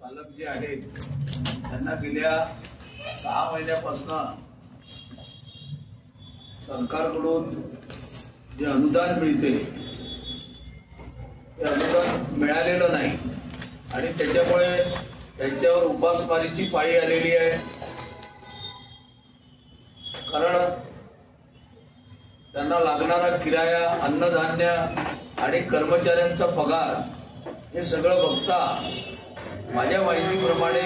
चालक जे आहेत त्यांना गेल्या 6 महिन्यापासून सरकारकडून जे अनुदान मिळते ते अनुदान मिळालेलं नाही आणि त्याच्यामुळे त्यांच्यावर उपासमारीची पाळी आलेली आहे। कारण त्यांना लागणारा किराया, अन्नधान्य आणि कर्मचाऱ्यांचा पगार हे सगळं बघता माझ्या माहितीप्रमाणे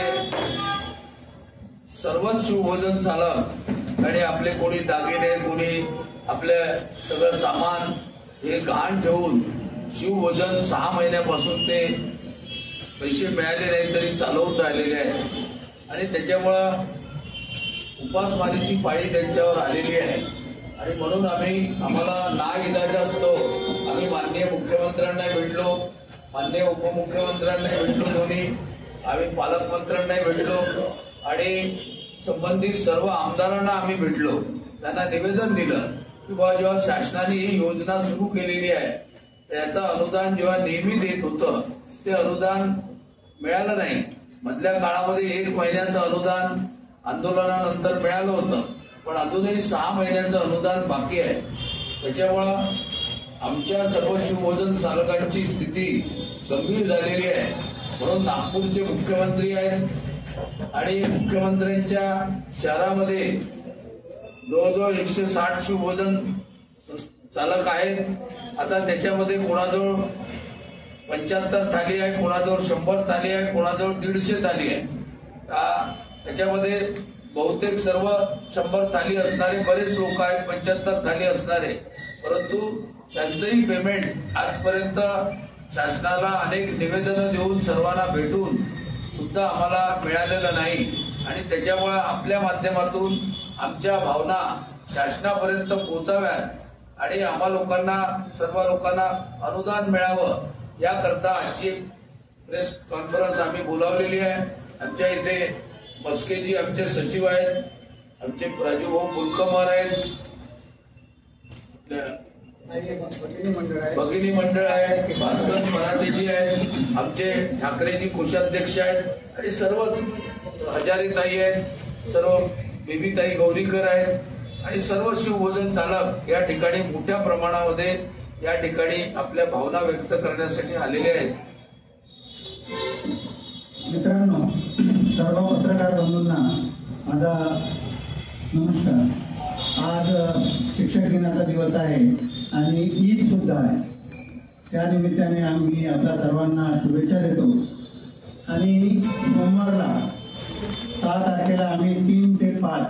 सर्वच शिवभोजन चालक आणि आपले कोणी दागिने, कोणी आपले सगळं सामान हे गहाण ठेवून शिवभोजन 6 महिन्यापासून ते पैसे मिळाले नाही तरी चालवून राहिलेले आहे आणि त्याच्यामुळं उपासमारीची पाळी त्यांच्यावर आलेली आहे। आणि म्हणून आम्हाला नाइलाज असतो आम्ही माननीय मुख्यमंत्र्यांना भेटलो, माननीय उपमुख्यमंत्र्यांना भेटलो, दोन्ही आम्ही पालकमंत्र्यांना भेटलो आणि संबंधित सर्व आमदारांना आम्ही भेटलो, त्यांना निवेदन दिलं की बाबा जेव्हा शासनाने ही योजना सुरू केलेली आहे त्याचं अनुदान जेव्हा नेहमी देत होतं ते अनुदान मिळालं नाही। मधल्या काळामध्ये 1 महिन्याचं अनुदान आंदोलनानंतर मिळालं होतं पण अजूनही 6 महिन्याचं अनुदान बाकी आहे। त्याच्यामुळं आमच्या सर्व शिवभोजन चालकांची स्थिती गंभीर झालेली आहे। म्हणून नागपूरचे मुख्यमंत्री आहेत आणि मुख्यमंत्र्यांच्या शहरामध्ये जवळजवळ 160 शिवभोजन चालक आहेत। आता त्याच्यामध्ये कोणाजवळ 75 थाली आहे, कोणाजवळ 100 थाली आहे, कोणाजवळ 150 थाली आहे। त्याच्यामध्ये बहुतेक सर्व 100 थाली असणारे बरेच लोक आहेत, 75 थाली असणारे, परंतु त्यांचंही पेमेंट आजपर्यंत शासनाला अनेक निवेदनं देऊन सर्वांना भेटून सुद्धा आम्हाला मिळालेलं नाही आणि त्याच्यामुळे आपल्या माध्यमातून आमच्या भावना शासनापर्यंत पोहोचाव्यात आणि आम्हा लोकांना, सर्व लोकांना अनुदान मिळावं याकरता आजची प्रेस कॉन्फरन्स आम्ही बोलावलेली आहे। आमच्या इथे मस्केजी आमचे सचिव आहेत, आमचे राजूभाऊ पुलकमार आहेत, भगिनी मंडळ आहे, भास्कर मराठेजी आहेत, आमचे ठाकरेजी कोषाध्यक्ष आहेत आणि सर्वच हजारीताई आहेत, सर्व बेबीताई गौरीकर आहेत आणि सर्व शिवभोजन चालक या ठिकाणी मोठ्या प्रमाणामध्ये या ठिकाणी आपल्या भावना व्यक्त करण्यासाठी आलेले आहेत। मित्रांनो, सर्व पत्रकार बंधूंना माझा नमस्कार। आज शिक्षक दिनाचा दिवस आहे आणि ईद सुद्धा आहे, त्या निमित्ताने आम्ही आपल्या सर्वांना शुभेच्छा देतो आणि सोमवारला 6 तारखेला आम्ही 3 ते 5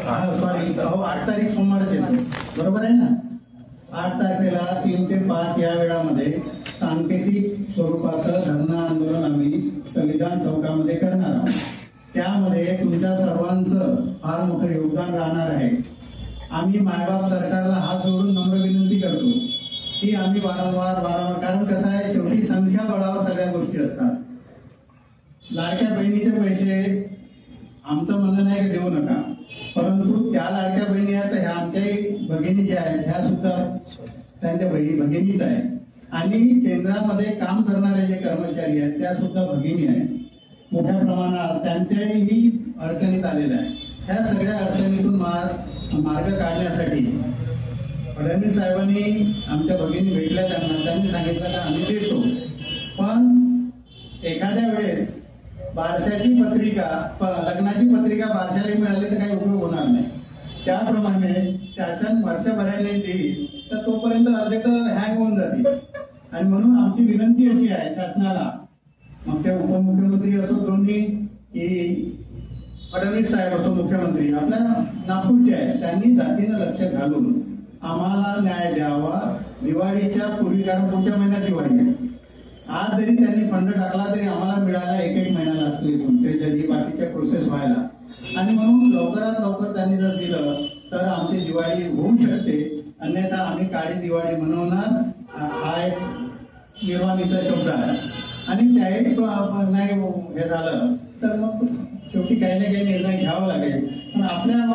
8 तारीख सोमवारच येतो, बरोबर आहे ना? 8 तारखेला 3 ते 5 या वेळामध्ये सांकेतिक स्वरूपाचं धरणं आंदोलन आम्ही संविधान चौकामध्ये करणार आहोत। त्यामध्ये तुमच्या सर्वांचं फार मोठं योगदान राहणार आहे। आम्ही मायबाप सरकारला हात जोडून नम्र विनंती करतो की आम्ही वारंवार कारण कसं आहे, शेवटी संख्या बळावर सगळ्या गोष्टी असतात। लाडक्या बहिणीचे पैसे आमचं म्हणणं नाही की देऊ नका, परंतु त्या लाडक्या बहिणी आहेत ह्या आमच्याही भगिनी ज्या आहेत ह्या सुद्धा त्यांच्या भगिनीच आहेत आणि केंद्रामध्ये काम करणारे जे कर्मचारी आहेत त्या सुद्धा भगिनी आहेत। मोठ्या प्रमाणात त्यांच्याही अडचणीत आलेल्या आहे। ह्या सगळ्या अडचणीतून मार्ग काढण्यासाठी फडणवीस साहेबांनी आमच्या भगिनी भेटल्या, त्यांनी सांगितलं की आम्ही देतो, पण एखाद्या वेळेस बारशाची पत्रिका, लग्नाची पत्रिका बारशाला मिळाली तर काही उपयोग होणार नाही। त्याप्रमाणे शासन वर्षभराने देईल तर तोपर्यंत अर्धेक हँग होऊन जातील आणि म्हणून आमची विनंती अशी आहे शासनाला, मग ते उपमुख्यमंत्री असो दोन्ही की फडणवीस साहेब असो मुख्यमंत्री आपल्या नागपूरचे आहेत, त्यांनी जातीनं लक्ष घालून आम्हाला न्याय द्यावा दिवाळीच्या पूर्वी, कारण पुढच्या महिन्यात दिवाळी आहे। आज जरी त्यांनी फंड टाकला तरी आम्हाला मिळायला 1 महिना लागतो इथून ते जरी बाकीच्या प्रोसेस व्हायला, आणि म्हणून लवकरात लवकर त्यांनी जर दिलं तर आमची दिवाळी होऊ शकते, अन्यथा आम्ही काळी दिवाळी मनवणार हा एक निर्वाणीचा शब्द आहे। आणि त्याही नाही हे झालं तर मग शेवटी काही ना काही निर्णय घ्यावा लागेल, पण आपल्याला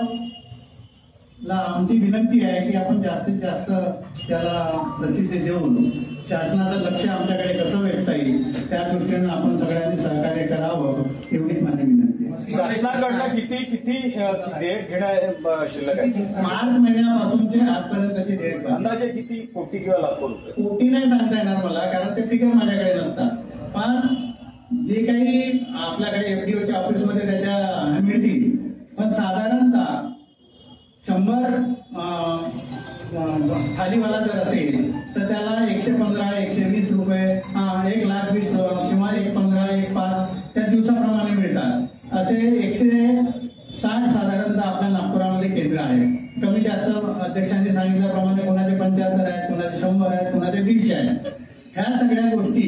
आमची विनंती आहे की आपण जास्तीत जास्त त्याला प्रसिद्धी देऊन शासनाचं लक्ष आमच्याकडे कसं वेधता येईल त्या दृष्टीने आपण सगळ्यांनी किती देयक घेणं शिल्लक आहे? मार्च महिन्यापासूनचे आजपर्यंतचे देयक बाकी. अंदाजे किती कोटी किंवा लाखो रुपये? कोटी नाही सांगता येणार मला, कारण ते फिगर माझ्याकडे नसतात. पण जे काही आपल्याकडे एफडीओच्या ऑफिसमध्ये त्याच्या मिळतील, पण साधारणतः 100 खालीवाला जर असेल तर त्याला 115, 120 रुपये, 1,20,000 किंवा 1,15, 1,05 त्या दिवसाप्रमाणे मिळतात. असे 160 साधारणतः आपल्या नागपुरामध्ये केंद्र आहे. कमी जास्त अध्यक्षांनी सांगितल्याप्रमाणे कोणाचे 75 आहेत, कोणाचे 100 आहेत, कोणाचे 150 आहेत. ह्या सगळ्या गोष्टी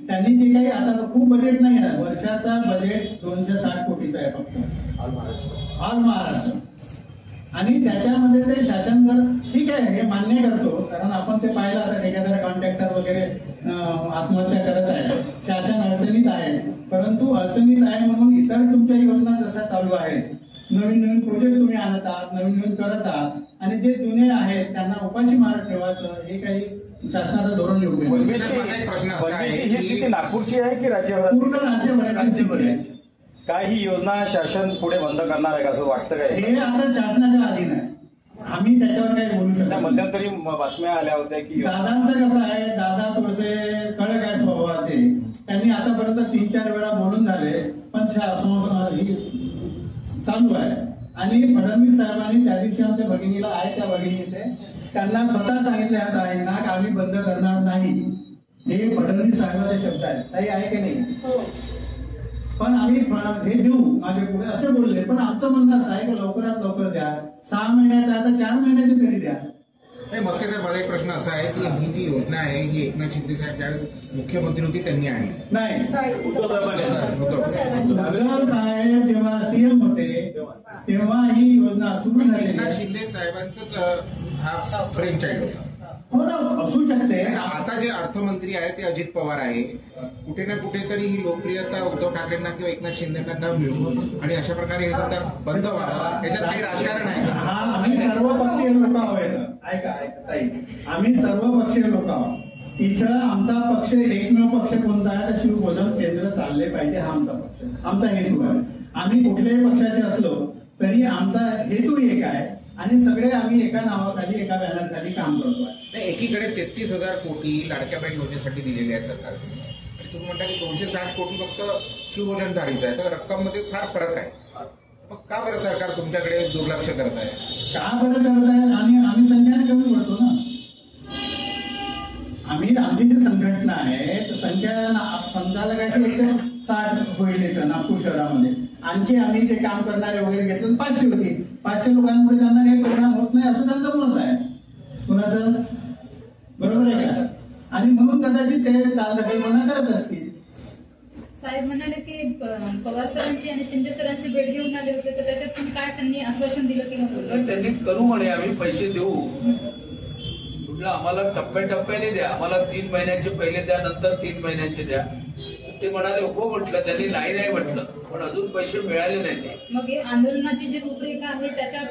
त्यांनी जे काही, आता खूप बजेट नाही आहे, वर्षाचा बजेट 260 कोटीचा आहे फक्त ऑल महाराष्ट्र. आणि त्याच्यामध्ये ते शासन जर ठीक आहे हे मान्य करतो, कारण आपण ते पाहिलं आता ठेकेदार कॉन्ट्रॅक्टर वगैरे आत्महत्या करत आहे, शासन अडचणीत आहे. परंतु अडचणीत आहे म्हणून इतर तुमच्या योजना जशा चालू आहेत, नवीन नवीन प्रोजेक्ट तुम्ही आणत आहात, नवीन नवीन करत आहात, आणि जे जुने आहेत त्यांना उपाशी मारत ठेवायचं, हे काही शासनाचं धोरण योग्य नाही. पनवेलची ही स्थिती नागपूरची आहे की राज्यावर? पूर्ण राज्यभराची. काय ही योजना शासन पुढे बंद करणार आहे का असं वाटतं काय? हे आता शासनाच्या अधीन आहे, आम्ही त्याच्यावर काही बोलू शकतो. मध्यंतरी बातम्या आल्या होत्या की दादांचं कसं आहे, दादा थोडेसे कडक आहे स्वभावाचे. त्यांनी आतापर्यंत 3-4 वेळा बोलून झाले, पण चालू आहे. आणि फडणवीस साहेबांनी त्या दिवशी आमच्या भगिनीला आहे, त्या भगिनीचे त्यांना स्वतः सांगितले आहेत ना की आम्ही बंद करणार नाही. हे फडणवीस साहेबांचे शब्द आहेत. ताई आहे की नाही? पण आम्ही हे देऊ मागे पुढे असे बोलले. पण आमचं म्हणणं असं आहे की लवकरात लवकर द्या. 6 महिन्याचं आता 4 महिन्याचे तरी द्या. मस्के साहेब, माझा एक प्रश्न असा आहे की ही जी योजना आहे ही एकनाथ शिंदे साहेब ज्यावेळेस मुख्यमंत्री होती त्यांनी आणली नाही. उद्धव साहेब जेव्हा सीएम होते तेव्हा ही योजना सुरू झाली. एकनाथ शिंदे साहेबांचाच हा ब्रेन चाइल्ड होता. हो ना, असू शकते. आता जे अर्थमंत्री आहे ते अजित पवार आहे. कुठे ना कुठेतरी ही लोकप्रियता उद्धव ठाकरेंना किंवा एकनाथ शिंदेना न मिळू आणि अशा प्रकारे हे सध्या बंद व्हावं, याच्यात काही राजकारण आहे. हा, आम्ही सर्वपक्षीय लोक आहोत. ऐका ताई, आम्ही सर्वपक्षीय लोक आहोत. इथं आमचा पक्ष एकमेव पक्ष कोणता आहे तर शिवभोजन केंद्र चालले पाहिजे, हा आमचा पक्ष, आमचा हेतू आहे. आम्ही कुठल्याही पक्षाचे असलो तरी आमचा हेतू एक आहे आणि सगळे आम्ही एका नावाखाली, एका बॅनरखाली काम करतो आहे. एकीकडे 33,000 कोटी लाडक्या बहीण योजनेसाठी दिलेले आहे सरकारने, आणि तुम्ही म्हणता की 260 कोटी फक्त शिवभोजन थाळीचं आहे, तर रक्कम मध्ये फार फरक आहे. मग का बरं सरकार तुमच्याकडे दुर्लक्ष करत आहे? का बरं करत आहे? आणि आम्ही संख्याने कमी पडतो ना. आमची जी संघटना आहे संख्या संचालकाची 160 होईल इथं नागपूर शहरामध्ये. आणखी आम्ही ते काम करणारे वगैरे घेतलं 500 होती. 500 लोकांमुळे त्यांना काही परिणाम होत नाही असं त्यांचं मत आहे. कुणाचं? बरोबर आहे का? आणि म्हणून कदाचित ते चालढकलपणा करत असतील. साहेब म्हणाले की पवार सरांशी आणि शिंदे सरांशी भेट घेऊन आले होते, तर त्याच्यातून काय त्यांनी आश्वासन दिलं किंवा बोललं? त्यांनी करू म्हणे, आम्ही पैसे देऊ. कुठलं आम्हाला टप्प्याटप्प्याने द्या, आम्हाला 3 महिन्याचे पहिले द्या, नंतर 3 महिन्याचे द्या. ते म्हणाले हो म्हटलं, त्यांनी नाही म्हटलं, पण अजून पैसे मिळाले नाही. ते मग आंदोलनाची जी रूपरेखा आहे त्याच्या